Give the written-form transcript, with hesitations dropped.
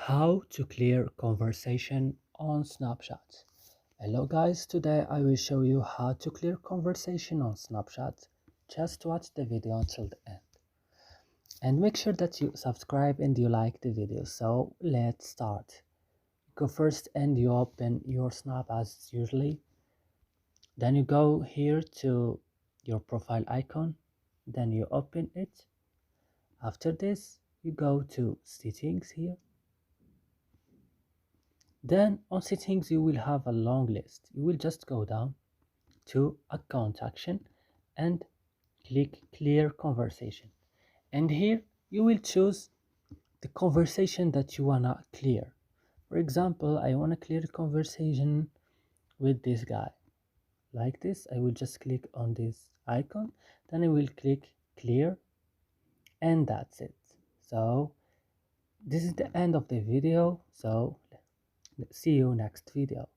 How to clear conversation on Snapchat. Hello guys, today I will show you how to clear conversation on Snapchat. Just watch the video until the end. And make sure that you subscribe and you like the video. So let's start. Go first and you open your Snap as usually. Then you go here to your profile icon. Then you open it. After this, you go to settings here. Then on settings, you will have a long list. You will just go down to account action and click clear conversation. And here you will choose the conversation that you wanna clear. For example, I wanna clear the conversation with this guy. Like this, I will just click on this icon, then I will click clear, and that's it. So this is the end of the video. So see you next video.